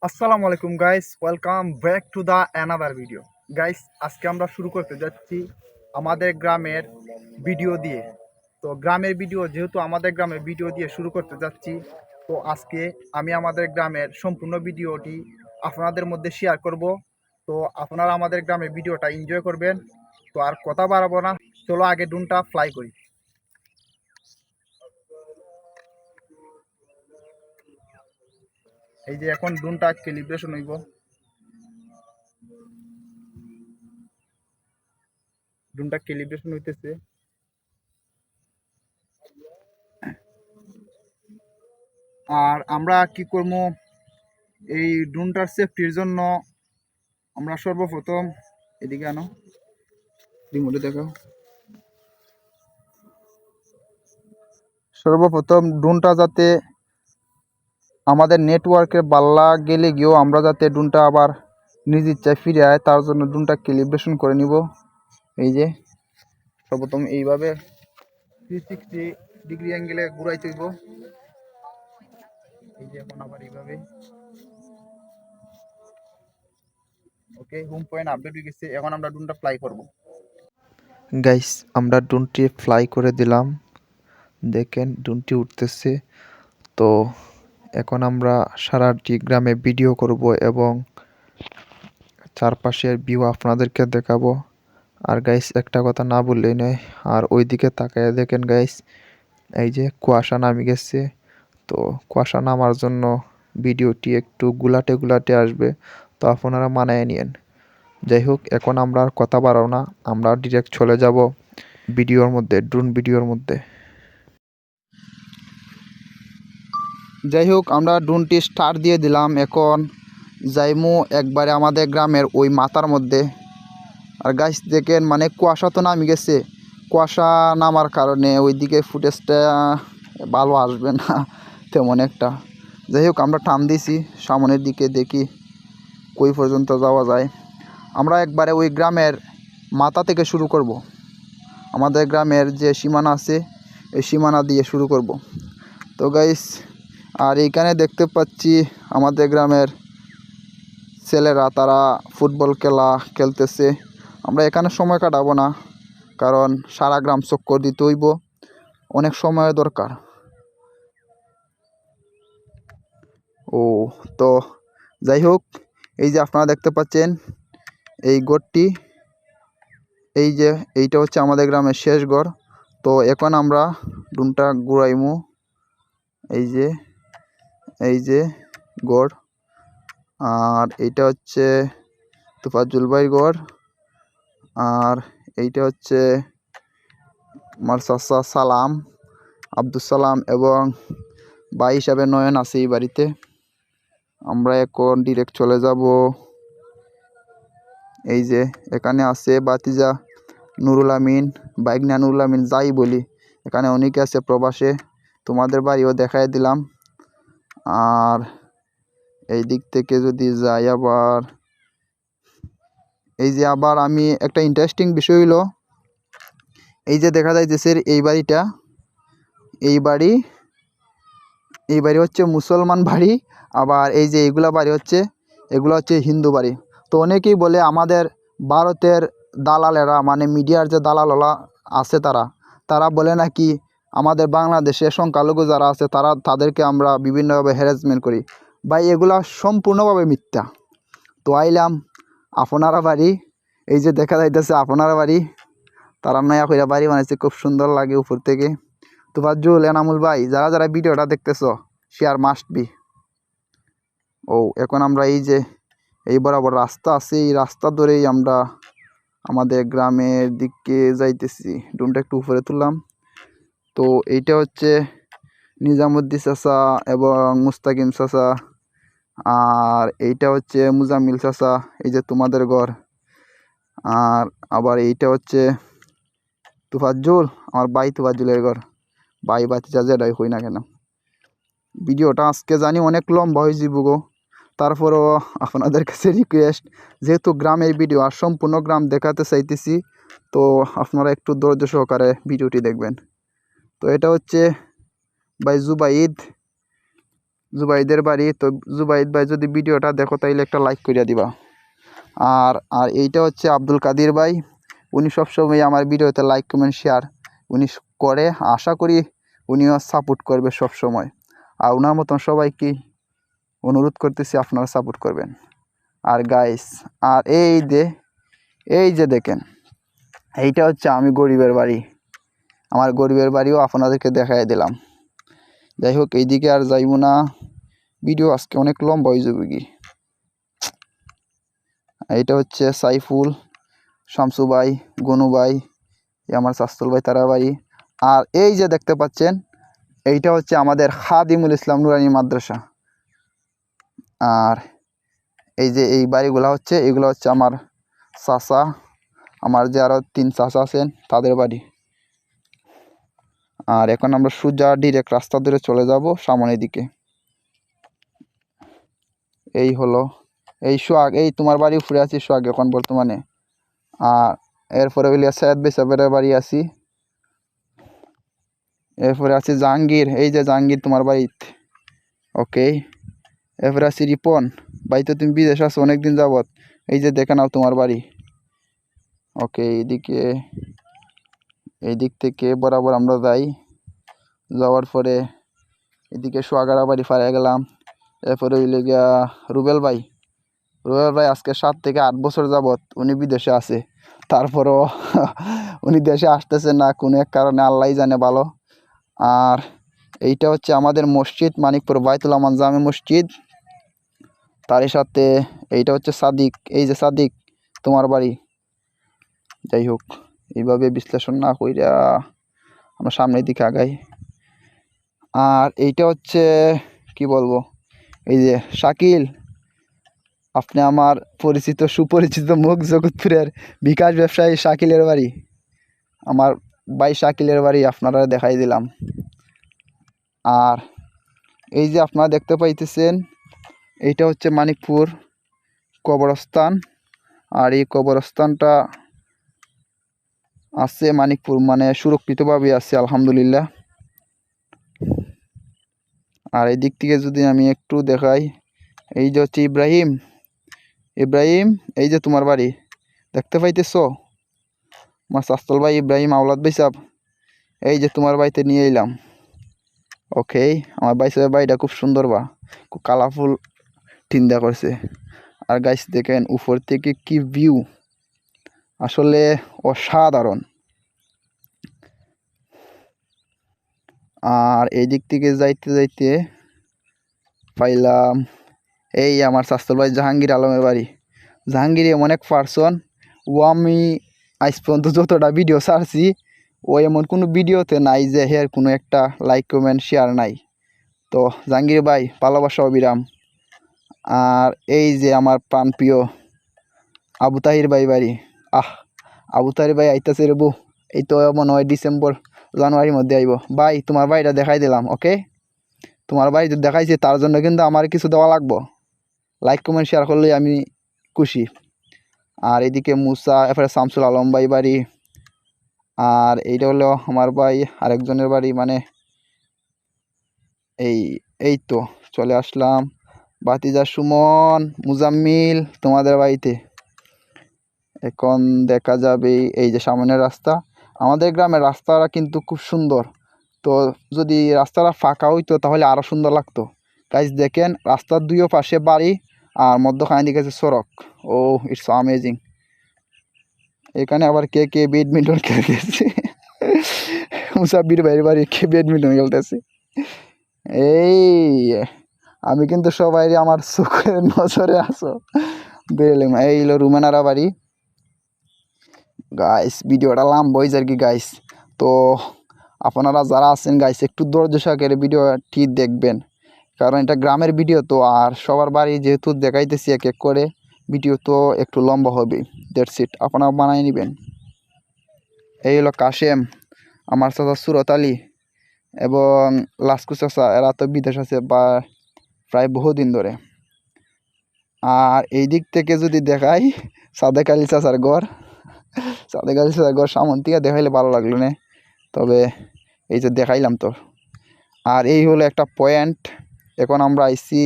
আসসালামু আলাইকুম guys, welcome back to the another video. Guys, আজকে আমরা শুরু করতে যাচ্ছি আমাদের গ্রামের ভিডিও দিয়ে। তো গ্রামের ভিডিও, যেহেতু আমাদের গ্রামের ভিডিও দিয়ে শুরু করতে যাচ্ছি, তো আজকে আমি আমাদের গ্রামের সম্পূর্ণ ভিডিওটি আপনাদের মধ্যে শেয়ার করব। তো আপনারা আমাদের গ্রামের ভিডিওটা এনজয় করবেন। তো আর কথা বাড়াবো না, চলো আগে ড্রোনটা ফ্লাই করি। এই যে এখন ড্রোনটা ক্যালিব্রেশন হইব। ড্রোনটা ক্যালিব্রেশন হইতেছে। আর আমরা কি করবো, এই ড্রোনটার সেফটির জন্য আমরা সর্বপ্রথম এদিকে আনো, রিমোটে দেখো। সর্বপ্রথম ড্রোনটা যাতে আমাদের নেটওয়ার্কের বাল্লা গেলে গিয়েও আমরা যাতে ড্রোনটা আবার নিজ ইচ্ছায় ফিরে আয়, তার জন্য ড্রোনটা ক্যালিব্রেশন করে নিব। এই যে সর্বপ্রথম এইভাবে 360 ডিগ্রি অ্যাঙ্গেলে ঘুরাইতে হইব। এই যে এখন আবার এইভাবে। ওকে, হোম পয়েন্ট আপডেট হয়ে গেছে। এখন আমরা ড্রোনটা ফ্লাই করব। গাইস, আমরা ড্রোনটি ফ্লাই করে দিলাম। দেখেন ড্রোনটি উঠতেছে। তো এখন আমরা সারাটি গ্রামে ভিডিও করব এবং চারপাশের ভিউ আপনাদেরকে দেখাবো। আর গাইস, একটা কথা না বললেই নয়, আর ওইদিকে তাকায় দেখেন গাইস, এই যে কুয়াশা নামে গেছে। তো কুয়াশা নামার জন্য ভিডিওটি একটু গুলাটে গুলাটে আসবে, তো আপনারা মানায় নিয়েন। যাই হোক, এখন আমরা আর কথা বাড়াও না, আমরা ডিরেক্ট চলে যাব ভিডিওর মধ্যে, ড্রোন ভিডিওর মধ্যে। যাই হোক, আমরা ড্রোনটি স্টার্ট দিয়ে দিলাম। এখন যাইমু একবারে আমাদের গ্রামের ওই মাথার মধ্যে। আর গাছ দেখেন, মানে কুয়াশা তো নামে গেছে। কুয়াশা নামার কারণে ওইদিকে ফুটেজটা ভালো আসবে না তেমন একটা। যাই হোক, আমরা টান দিছি সামনের দিকে, দেখি কই পর্যন্ত যাওয়া যায়। আমরা একবারে ওই গ্রামের মাথা থেকে শুরু করব। আমাদের গ্রামের যে সীমানা আছে, এই সীমানা দিয়ে শুরু করব। তো গাইস, আর এইখানে দেখতে পাচ্ছি আমাদের গ্রামের ছেলেরা, তারা ফুটবল খেলা খেলতেছে। আমরা এখানে সময় কাটাবো না, কারণ সারা গ্রাম চক্কর দিতে হইব, অনেক সময়ের দরকার। ও, তো যাই হোক, এই যে আপনারা দেখতে পাচ্ছেন এই গড়টি, এই যে এইটা হচ্ছে আমাদের গ্রামের শেষ গড়। তো এখন আমরা ডুনটা ঘুরাইমু। এই যে এই যে গড়, আর এইটা হচ্ছে তুফাজ্জল ভাই গড়, আর এইটা হচ্ছে আমার চাচা সালাম, আব্দুল সালাম, এবং ভাই হিসাবে নয়ন আছে এই বাড়িতে। আমরা এখন ডিরেক্ট চলে যাব। এই যে এখানে আছে বাতিজা নুরুল আমিন, বাইকনা নুরুল আমিন যাই বলি, এখানে অনেকে আছে প্রবাসে, তোমাদের বাড়িও দেখাই দিলাম। আর এই দিক থেকে যদি যাই, আবার এই যে আবার আমি একটা ইন্টারেস্টিং বিষয় হইলো, এই যে দেখা যাইতেছে এই বাড়িটা, এই বাড়ি এই বাড়ি হচ্ছে মুসলমান বাড়ি। আবার এই যে এগুলা বাড়ি হচ্ছে, এগুলো হচ্ছে হিন্দু বাড়ি। তো অনেকেই বলে আমাদের ভারতের দালালেরা, মানে মিডিয়ার যে দালালরা আছে, তারা তারা বলে নাকি আমাদের বাংলাদেশে সংখ্যালঘু যারা আছে তাদেরকে আমরা বিভিন্নভাবে হ্যারাসমেন্ট করি। ভাই, এগুলা সম্পূর্ণভাবে মিথ্যা। তো আইলাম আপনারা বাড়ি, এই যে দেখা যাইতেছে আপনারা বাড়ি, তারা নয়া কইরা বাড়ি বানাইছে, খুব সুন্দর লাগে উপর থেকে। তোফাজ্জল, এনামুল ভাই, যারা যারা ভিডিওটা দেখতেছো, শেয়ার মাস্ট বি। ও, এখন আমরা এই যে এই বরাবর রাস্তা আছে, এই রাস্তা ধরেই আমরা আমাদের গ্রামের দিকে যাইতেছি। ড্রোনটা একটু উপরে তুললাম। তো এইটা হচ্ছে নিজামুদ্দিন চাচা এবং মুস্তাকিম চাচা, আর এইটা হচ্ছে মুজাম্মিল চাচা, এই যে তোমাদের ঘর। আর আবার এইটা হচ্ছে তুফাজ্জল, আমার ভাই তুফাজ্জলের ঘর। ভাই বাচ্চা যেটাই হই না কেন, ভিডিওটা আজকে জানি অনেক লম্বা হয়ে যাব গো, তারপরেও আপনাদের কাছে রিকোয়েস্ট, যেহেতু গ্রামের ভিডিও আর সম্পূর্ণ গ্রাম দেখাতে চাইতেছি, তো আপনারা একটু ধৈর্য সহকারে ভিডিওটি দেখবেন। তো এটা হচ্ছে ভাই জুবাইদ, জুবাইদের বাড়ি। তো জুবাইদ ভাই যদি ভিডিওটা দেখো তাইলে একটা লাইক করে দিবা। আর আর এইটা হচ্ছে আব্দুল কাদির ভাই, উনি সবসময় আমার ভিডিওতে লাইক কমেন্ট শেয়ার উনি করে, আশা করি উনিও সাপোর্ট করবে সবসময়। আর ওনার মতন সবাইকে অনুরোধ করতেছি আপনারা সাপোর্ট করবেন। আর গাইস, আর এই যে দেখেন, এইটা হচ্ছে আমি গরিবের বাড়ি, আমার গরিবের বাড়িও আপনাদেরকে দেখাই দিলাম। যাই হোক, এইদিকে আর যাইব না, ভিডিও আজকে অনেক লম্বা হয়ে যাবে কি। এইটা হচ্ছে সাইফুল, শামসু ভাই, গনু ভাই, আমার শাস্তুল ভাই তারা বাড়ি। আর এই যে দেখতে পাচ্ছেন, এইটা হচ্ছে আমাদের খাদিমুল ইসলাম নুরানি মাদ্রাসা। আর এই যে এই বাড়িগুলো হচ্ছে, এগুলো হচ্ছে আমার চাচা, আমার যে আরও 3 চাচা আছেন তাদের বাড়ি। আর এখন আমরা সোজা ডিরেক্ট রাস্তা ধরে চলে যাব সামনের দিকে। এই হলো এই সোহাগ, এই তোমার বাড়ি উপরে আছি সোহাগ এখন বর্তমানে। আর এরপরে হইলে সৈয়দ ভাই সাহেবের বাড়ি আছি। এরপরে আছে জাহাঙ্গীর, এই যে জাহাঙ্গীর তোমার বাড়িতে। ওকে, এরপরে আছি রিপন ভাই, তো তুমি বিদেশ আছো অনেকদিন যাবত, এই যে দেখে নাও তোমার বাড়ি। ওকে, এই দিক থেকে বরাবর আমরা যাই, যাওয়ার পরে এদিকে সোহাগারা বাড়ি ফারে গেলাম। এরপরে হইলে গিয়া রুবেল ভাই আজকে 7 থেকে 8 বছর যাবত উনি বিদেশে আছে, তারপরও উনি দেশে আসতেছে না কোনো এক কারণে, আল্লাহই জানে ভালো। আর এইটা হচ্ছে আমাদের মসজিদ, মানিকপুর বাইতুল আমান জামে মসজিদ। তারই সাথে এইটা হচ্ছে সাদিক, এই যে সাদিক তোমার বাড়ি। যাই হোক, এইভাবে বিশ্লেষণ না কইরা আমরা সামনের দিকে আগাই। আর এইটা হচ্ছে কি বলবো, এই যে শাকিল, আপনি আমার পরিচিত সুপরিচিত মুখ, জগৎপুরের বিকাশ ব্যবসায়ী শাকিলের বাড়ি, আমার ভাই শাকিলের বাড়ি আপনারা দেখাই দিলাম। আর এই যে আপনারা দেখতে পাইতেছেন, এইটা হচ্ছে মানিকপুর কবরস্থান। আর এই কবরস্থানটা আছে মানিকপুর, মানে সুরক্ষিতভাবে আছে আলহামদুলিল্লাহ। আর এই দিক থেকে যদি আমি একটু দেখাই, এই যে হচ্ছে ইব্রাহিম, এই যে তোমার বাড়ি দেখতে পাইতেছ, আমার শাস্তল ভাই ইব্রাহিম আওলাদ ভাই সাহেব, এই যে তোমার বাড়িতে নিয়ে এলাম। ওকে, আমার ভাই সাহেব বাড়িটা খুব সুন্দর, খুব কালারফুল টিন্দা করছে। আর গাইস দেখেন উপর থেকে কি ভিউ, আসলে অসাধারণ। আর এই দিক থেকে যাইতে যাইতে পাইলাম এই আমার শাস্তল ভাই জাহাঙ্গীর আলমের বাড়ি। জাহাঙ্গীর এমন এক পার্সন, ও আমি আজ পর্যন্ত যতটা ভিডিও ছাড়ছি, ও এমন কোনো ভিডিওতে নাই যে হের কোনো একটা লাইক কমেন্ট শেয়ার নাই। তো জাহাঙ্গীর ভাই ভালোবাসা অবিরাম। আর এই যে আমার প্রাণপ্রিয় আবু তাহির ভাই বাড়ি, আবু তাহির ভাই আইতাছে রে বউ, এই তো মনে হয় ডিসেম্বর জানুয়ারির মধ্যে আইব। ভাই তোমার বাড়িটা দেখাই দিলাম। ওকে, তোমার বাড়ি দেখাইছি, তার জন্য কিন্তু আমার কিছু দেওয়া লাগবো, লাইক কমেন্ট শেয়ার করলেই আমি খুশি। আর এদিকে মুসা, এরপরে শামসুল আলম ভাই বাড়ি। আর এইটা হলো আমার ভাই আরেকজনের বাড়ি, মানে এই তো চলে আসলাম বাতিজা সুমন, মুজাম্মিল তোমাদের বাড়িতে। এখন দেখা যাবে এই যে সামনের রাস্তা, আমাদের গ্রামের রাস্তাটা কিন্তু খুব সুন্দর। তো যদি রাস্তাটা ফাঁকা হইতো তাহলে আরও সুন্দর লাগতো। গাইস দেখেন রাস্তার দুইও পাশে বাড়ি, আর মধ্যখানে দিকে আছে সড়ক। ও ইটস অ্যামেজিং। এখানে আবার কে কে ব্যাডমিন্টন খেলতেছে, মুসাব্বির ভাইয়ের বাড়ি কে ব্যাডমিন্টন খেলতেছে। এই আমি কিন্তু সবাই আমার চোখের নজরে আসো দেখলাম। এই হলো রুমেনারা বাড়ি। গাইস ভিডিওটা লম্বা হয়ে যায় কি গাইস, তো আপনারা যারা আছেন গাইস একটু ধৈর্য সহকারে ভিডিওটি দেখবেন, কারণ এটা গ্রামের ভিডিও তো, আর সবার বাড়ি যেহেতু দেখাইতেছি এক এক করে, ভিডিও তো একটু লম্বা হবে। দ্যাটস ইট, আপনারা বানাই নেবেন। এই হলো কাশেম, আমার চাচা সুরত আলী এবং লাস্কু চাচা, এরা তো বিদেশ আছে বা প্রায় বহুদিন ধরে। আর এই দিক থেকে যদি দেখাই সাদেক আলী চাচার ঘর, সাদেক আলী চাচার ঘর সামন থেকে দেখাইলে ভালো লাগলো না, তবে এই যে দেখাইলাম তো। আর এই হলো একটা পয়েন্ট, এখন আমরা আইছি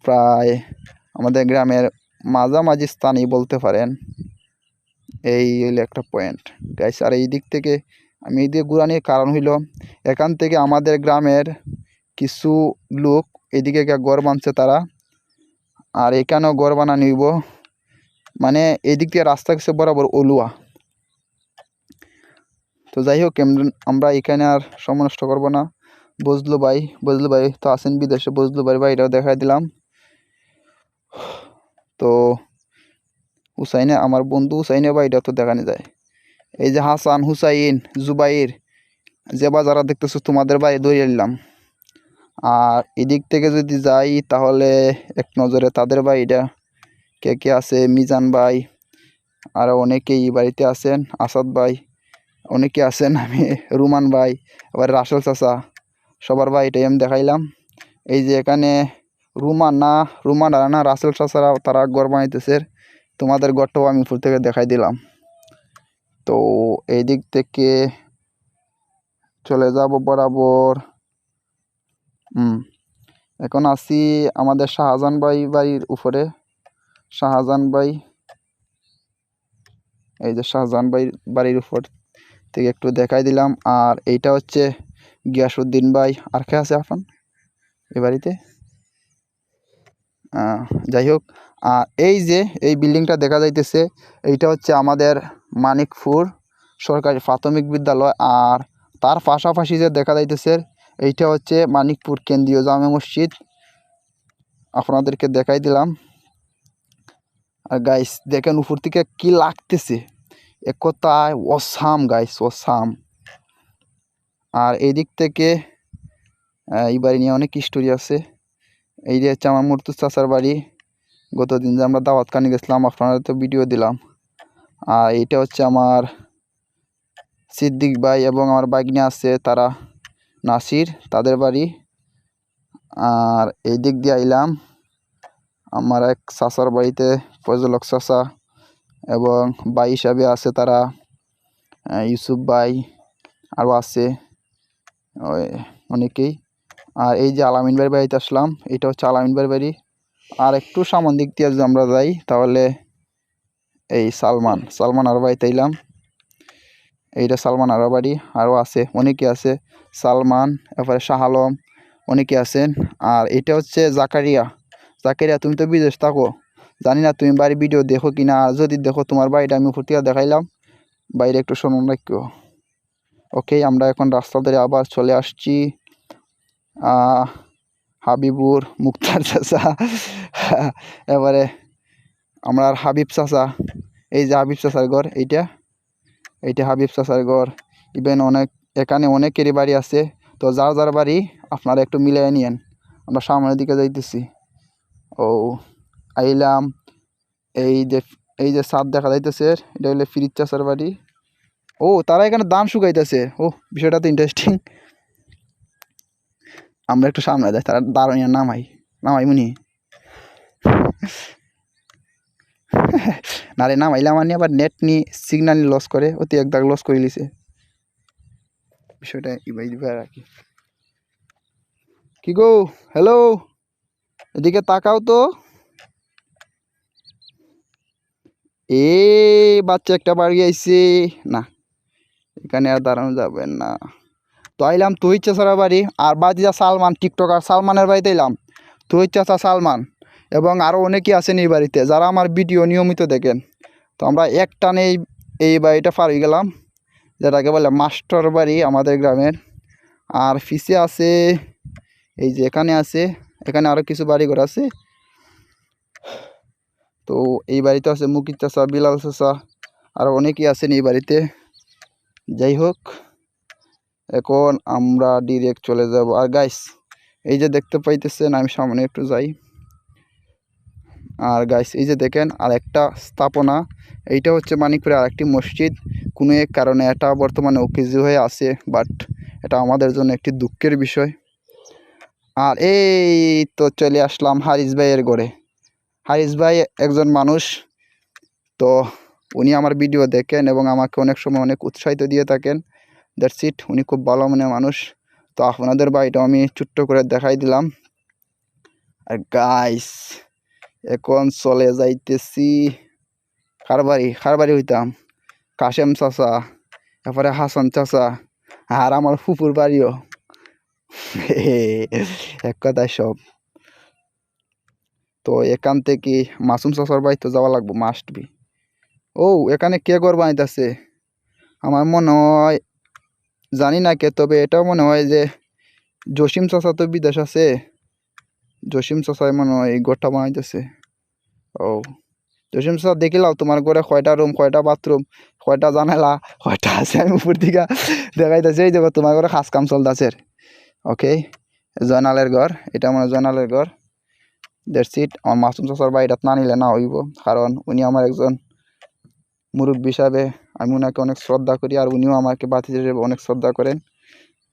প্রায় আমাদের গ্রামের মাঝামাঝি স্থানেই বলতে পারেন। এই হইলো একটা পয়েন্ট গাইস। আর এই দিক থেকে আমি এই দিকে ঘুরানির কারণ হইল এখান থেকে আমাদের গ্রামের কিছু লোক এদিকে ঘর বানছে তারা, আর এখানেও ঘর বানানো হইব। মানে এদিক থেকে রাস্তা গেছে বরাবর অলুয়া। তো যাই হোক, আমরা এখানে আর সময় নষ্ট করবো না। বজলু ভাই তো আছেন বিদেশে, বজলু ভাই বাড়িটাও দেখাই দিলাম। তো হুসাইনে, আমার বন্ধু হুসাইনের বাড়িটা তো দেখানো যায়। এই যে হাসান, হুসাইন, জুবাইর, যে যারা দেখতেছো তোমাদের বাড়ি ধরে এলাম। আর এদিক থেকে যদি যাই তাহলে এক নজরে তাদের বাড়িটা কে কে আছে, মিজান ভাই, আরও অনেকেই বাড়িতে আছেন, আসাদ ভাই, অনেকে আছেন, আমি রুমান ভাই, আবার রাসেল চাচা, সবার বাড়িটাই আমি দেখাইলাম। এই যে এখানে রুমান আর না রাসেল চাচারা তারা ঘর বানাইতেছে, তোমাদের ঘরটাও আমি উপর থেকে দেখাই দিলাম। তো এই দিক থেকে চলে যাব বরাবর। এখন আছি আমাদের শাহজাহান ভাই বাড়ির উপরে। শাহজাহান ভাই, এই যে শাহজাহান ভাই বাড়ির উপর থেকে একটু দেখাই দিলাম। আর এইটা হচ্ছে গিয়াসউদ্দিন ভাই। আর কে আছে এখন এই বাড়িতে? যাই হোক, এই যে এই বিল্ডিংটা দেখা যাইতেছে, এইটা হচ্ছে আমাদের মানিকপুর সরকারি প্রাথমিক বিদ্যালয়। আর তার পাশাপাশি যে দেখা যাইতেছে এইটা হচ্ছে মানিকপুর কেন্দ্রীয় জামে মসজিদ, আপনাদেরকে দেখাই দিলাম। আর গাইস দেখেন উপর থেকে কি লাগতেছে, এক কথায় অসাম গাইস, অসাম। আর এই দিক থেকে এই বাড়ি নিয়ে অনেক স্টোরি আছে। এই যে হচ্ছে আমার মুর্তুজ চাচার বাড়ি। গতদিন যে আমরা দাওয়াত খানে গেছিলাম, আপনারা তো ভিডিও দিলাম। আর এইটা হচ্ছে আমার সিদ্দিক ভাই এবং আমার বাইকনে আছে তারা নাসির, তাদের বাড়ি। আর এই দিক দিয়ে আইলাম আমার এক চাচার বাড়িতে, ফজলক চাচা, এবং ভাই হিসাবে আছে তারা ইউসুফ ভাই, আরও আছে অনেকেই। আর এই যে আলামিন ভাইয়ের বাড়িতে আসলাম, এটা হচ্ছে আলামিন ভাইয়ের বাড়ি। আর একটু সামন দিক দিয়ে যদি আমরা যাই তাহলে এই সালমান আরও বাড়িতে এলাম। এইটা সালমান আরও বাড়ি, আরও আছে অনেকে আছে, সালমান, এরপরে শাহ আলম, অনেকে আছেন। আর এটা হচ্ছে জাকারিয়া। তুমি তো বিদেশ থাকো, জানি না তুমি বাড়ির ভিডিও দেখো কি না। আর যদি দেখো তোমার বাড়িটা আমি উপর থেকে দেখাইলাম, বাইরে একটু শোনো রাখো। ওকে, আমরা এখন রাস্তা ধরে আবার চলে আসছি হাবিবুর মুক্তার চাচা, এবারে আমরা হাবিব চাচা। এই যে হাবিব চাচার ঘর, এইটা হাবিব চাচার ঘর। ইভেন এখানে অনেকেরই বাড়ি আছে। তো যার যার বাড়ি আপনারা একটু মিলিয়ে নিয়েন। আমরা সামনের দিকে যাইতেছি। ও আইলাম, এই যে ছাদ দেখা যাইতেছে, এটা হইলে ফিরিজ চাচার বাড়ি। ও তারা এখানে ধান শুকাইতেছে। ও বিষয়টা তো ইন্টারেস্টিং। আমরা একটু সামনে যাই, তারা দাঁড়ানিয়া নামাই মুনি না রে, নামাইলাম আনি আবার নেট নিয়ে সিগন্যাল লস করে, অতি এক দাগ লস করে লিছে। বিষয়টা ইবাই দিবে আর কি গো, হ্যালো, এদিকে তাকাও তো। বাচ্চা একটা বাড়ি আইছে না, এখানে আর দাঁড়ানো যাবে না। তো আইলাম তুহির চাচার বাড়ি, আর বাদিজা সালমান, টিকটকার সালমানের বাড়িতে এলাম। তুহির চাচা, সালমান এবং আরও অনেকেই আছেন এই বাড়িতে যারা আমার ভিডিও নিয়মিত দেখেন। তো আমরা এক টানে এই বাড়িটা পার হয়ে গেলাম, যেটাকে বলে মাস্টার বাড়ি আমাদের গ্রামের। আর পিছে আছে এই যে এখানে আছে, এখানে আরও কিছু বাড়িঘর আছে। তো এই বাড়িতে আছে মুকিত চাচা, বিলাল চাচা, আর অনেকেই আছেন এই বাড়িতে। যাই হোক, এখন আমরা ডিরেক্ট চলে যাব। আর গাইস এই যে দেখতে পাইতেছেন, আমি সামনে একটু যাই। আর গাইস এই যে দেখেন আর একটা স্থাপনা, এইটা হচ্ছে মানিকপুরের আরেকটি মসজিদ। কোনো এক কারণে এটা বর্তমানে অকেজো হয়ে আছে, বাট এটা আমাদের জন্য একটি দুঃখের বিষয়। আর এই তো চলে আসলাম হারিস ভাইয়ের ঘরে। হারিস ভাই একজন মানুষ, তো উনি আমার ভিডিও দেখেন এবং আমাকে অনেক সময় অনেক উৎসাহিত দিয়ে থাকেন। দ্যাটস ইট, উনি খুব ভালো মনের মানুষ। তো আপনাদের বাড়িটাও আমি ছোট্ট করে দেখাই দিলাম। আর গাইস এখন চলে যাইতেছি খারবাড়ি হইতাম কাশেম চাচা, এরপরে হাসান চাচা, আর আমার ফুপুর বাড়িও। এক কথায় সব। তো এখান থেকে মাসুম চাচার বাড়িতে যাওয়া লাগবো, মাস্ট বি। ও এখানে কে ঘর বানাইতেছে? আমার মনে হয়, জানি না কে, তবে এটাও মনে হয় যে জসিম চাচা তো বিদেশ আছে, জসিম চাচাই মনে হয় এই ঘরটা বানাইতেছে। ও জসিম চাচা, দেখিলাও তোমার ঘরে কয়টা রুম, কয়টা বাথরুম, কয়টা জানালা, কয়টা আছে? আমি উপর দিকে দেখাইতেছি, এই দেখো তোমার ঘরে কাজ কাম চলতেছে। ওকে, জয়নালের ঘর, এটা মনে হয় জয়নালের ঘর। That's it. আমার মাসুম চাচার বাড়িটা না নিলে না হইব, কারণ উনি আমার একজন মুরব্বী হিসাবে আমি ওনাকে অনেক শ্রদ্ধা করি, আর উনিও আমাকে বাতিজা হিসেবে অনেক শ্রদ্ধা করেন।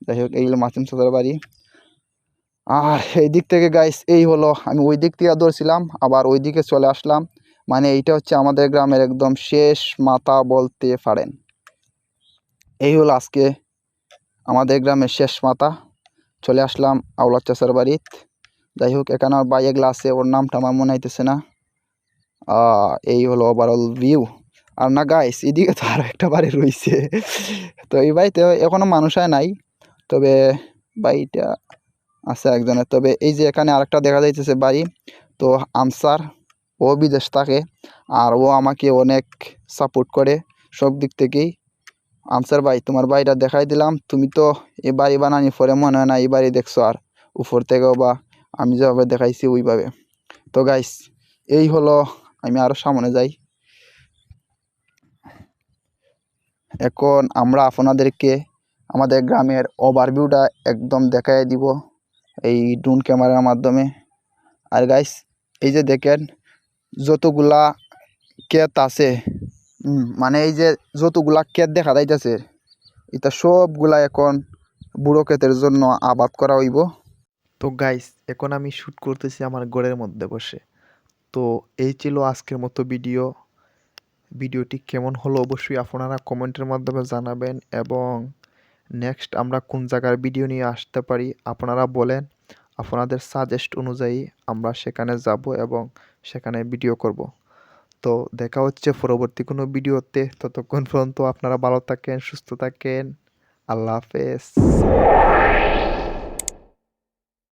যাই হোক, এইগুলো মাসুম চাচার বাড়ি। আর এই দিক থেকে গাইস, এই হলো, আমি ওই দিক থেকে ধরছিলাম, আবার ওই দিকে চলে আসলাম। মানে এইটা হচ্ছে আমাদের গ্রামের একদম শেষ মাথা বলতে পারেন। এই হলো আজকে আমাদের গ্রামের শেষ মাথা। চলে আসলাম আওলাদ চাচার বাড়িত। যাই হোক, এখানে আমার ভাই এগুলো আছে, ওর নামটা আমার মনে হইতেছে না। এই হলো ওভারঅল ভিউ। আর না গাইস, এদিকে তো আরও একটা বাড়ি রয়েছে। তো এই বাড়িতে এখনো মানুষ হয় নাই, তবে বাড়িটা আছে একজনের। তবে এই যে এখানে আরেকটা দেখা যাইতেছে বাড়ি, তো আনসার, ও বিদেশ থাকে, আর ও আমাকে অনেক সাপোর্ট করে সব দিক থেকেই। আনসার ভাই, তোমার বাড়িটা দেখাই দিলাম, তুমি তো এই বাড়ি বানানি পরে মনে হয় না এই বাড়ি দেখছো, আর উপর থেকেও বা আমি যেভাবে দেখাইছি ওইভাবে। তো গাইস, এই হলো, আমি আরও সামনে যাই। এখন আমরা আপনাদেরকে আমাদের গ্রামের ওভারভিউটা একদম দেখাই দিব এই ড্রোন ক্যামেরার মাধ্যমে। আর গাইস, এই যে দেখেন যতগুলা ক্ষেত আছে, মানে এই যে যতগুলা ক্ষেত দেখা যাইতেছে, এটা সবগুলা এখন বুড়ো ক্ষেতের জন্য আবাদ করা হইব। তো গাইস, এখন আমি শ্যুট করতেছি আমার ঘরের মধ্যে বসে। তো এই ছিল আজকের মতো ভিডিও। ভিডিওটি কেমন হলো অবশ্যই আপনারা কমেন্টের মাধ্যমে জানাবেন, এবং নেক্সট আমরা কোন জায়গার ভিডিও নিয়ে আসতে পারি আপনারা বলেন। আপনাদের সাজেস্ট অনুযায়ী আমরা সেখানে যাব এবং সেখানে ভিডিও করব। তো দেখা হচ্ছে পরবর্তী কোনো ভিডিওতে। ততক্ষণ পর্যন্ত আপনারা ভালো থাকেন, সুস্থ থাকেন। আল্লাহ হাফেজ।